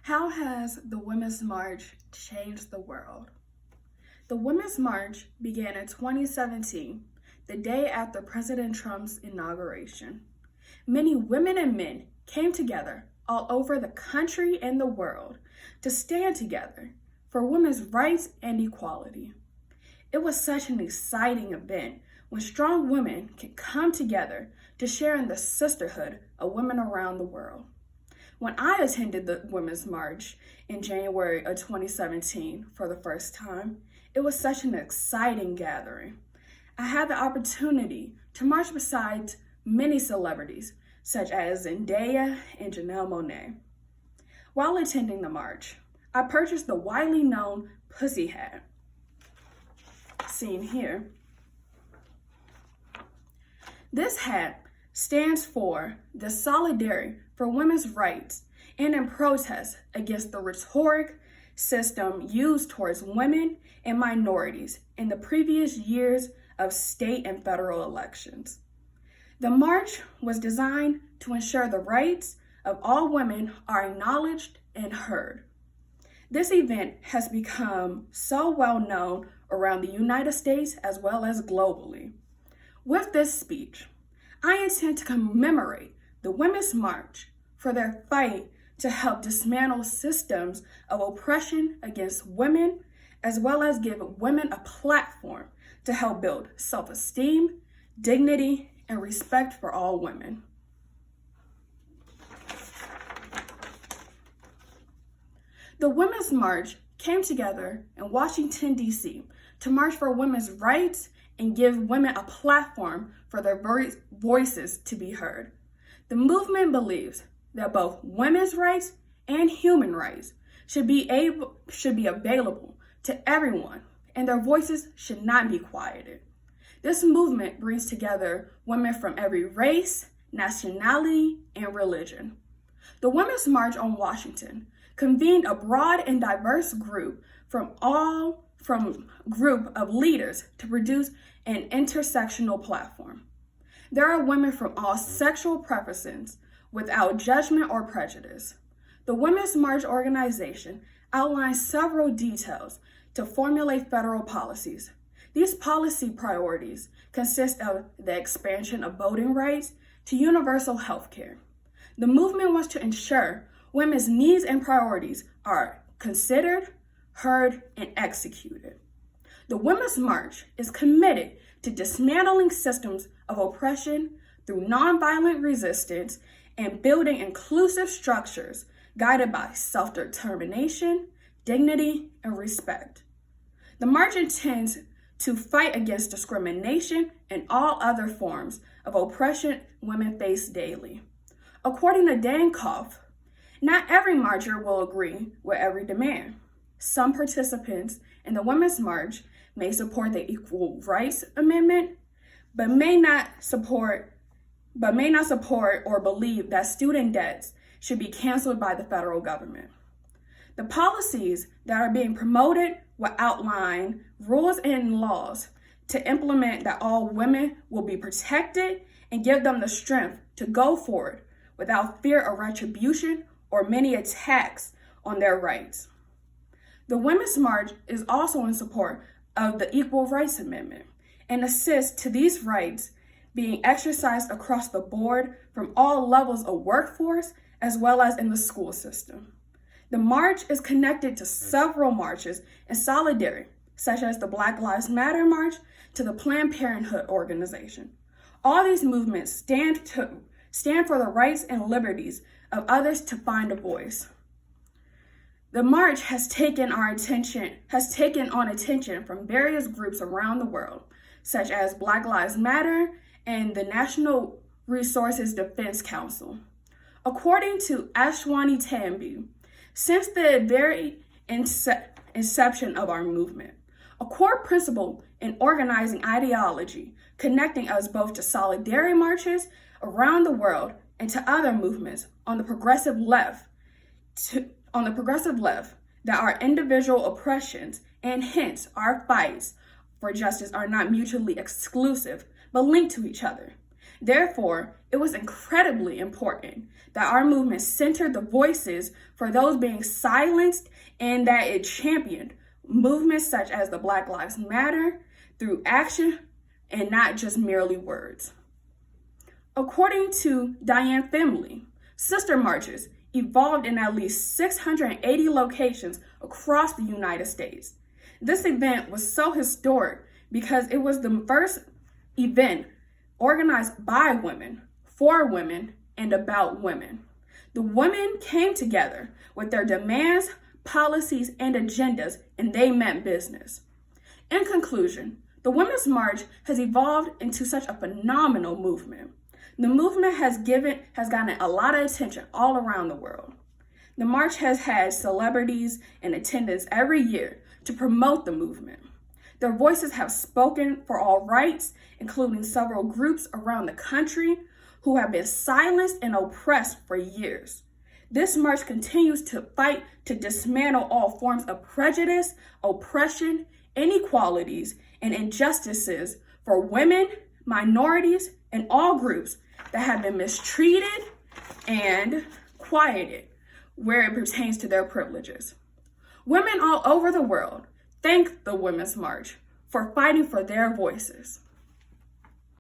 How has the Women's March changed the world? The Women's March began in 2017, the day after President Trump's inauguration. Many women and men came together all over the country and the world to stand together for women's rights and equality. It was such an exciting event when strong women can come together to share in the sisterhood of women around the world. When I attended the Women's March in January of 2017 for the first time, it was such an exciting gathering. I had the opportunity to march beside many celebrities, such as Zendaya and Janelle Monáe. While attending the march, I purchased the widely known pussy hat, seen here. This hat stands for the solidarity for women's rights and in protest against the rhetoric system used towards women and minorities in the previous years of state and federal elections. The march was designed to ensure the rights of all women are acknowledged and heard. This event has become so well known around the United States as well as globally. With this speech, I intend to commemorate the Women's March for their fight to help dismantle systems of oppression against women, as well as give women a platform to help build self-esteem, dignity, and respect for all women. The Women's March came together in Washington, D.C. to march for women's rights and give women a platform for their voices to be heard. The movement believes that both women's rights and human rights should be available to everyone, and their voices should not be quieted. This movement brings together women from every race, nationality, and religion. The Women's March on Washington convened a broad and diverse group group of leaders to produce an intersectional platform. There are women from all sexual preferences without judgment or prejudice. The Women's March organization outlines several details to formulate federal policies. These policy priorities consist of the expansion of voting rights to universal health care. The movement wants to ensure women's needs and priorities are considered, heard, and executed. The Women's March is committed to dismantling systems of oppression through nonviolent resistance and building inclusive structures guided by self-determination, dignity, and respect. The march intends to fight against discrimination and all other forms of oppression women face daily. According to Dan Koff, not every marcher will agree with every demand. Some participants in the Women's March may support the Equal Rights Amendment, but may not support or believe that student debts should be canceled by the federal government. The policies that are being promoted will outline rules and laws to implement that all women will be protected and give them the strength to go forward without fear of retribution or many attacks on their rights. The Women's March is also in support of the Equal Rights Amendment and assists to these rights being exercised across the board from all levels of workforce as well as in the school system. The march is connected to several marches in solidarity, such as the Black Lives Matter March to the Planned Parenthood organization. All these movements stand for the rights and liberties of others to find a voice. The march has taken on attention from various groups around the world, such as Black Lives Matter and the National Resources Defense Council. According to Ashwani Tambi, since the very inception of our movement, a core principle in organizing ideology connecting us both to solidarity marches around the world and to other movements on the progressive left that our individual oppressions and hence our fights for justice are not mutually exclusive but linked to each other. Therefore, it was incredibly important that our movement centered the voices for those being silenced and that it championed movements such as the Black Lives Matter through action and not just merely words. According to Diane Finley, sister marches evolved in at least 680 locations across the United States. This event was so historic because it was the first event organized by women, for women, and about women. The women came together with their demands, policies, and agendas, and they meant business. In conclusion, the Women's March has evolved into such a phenomenal movement. The movement has gotten a lot of attention all around the world. The march has had celebrities in attendance every year to promote the movement. Their voices have spoken for all rights, including several groups around the country who have been silenced and oppressed for years. This march continues to fight to dismantle all forms of prejudice, oppression, inequalities, and injustices for women, minorities, and all groups that have been mistreated and quieted where it pertains to their privileges. Women all over the world thank the Women's March for fighting for their voices.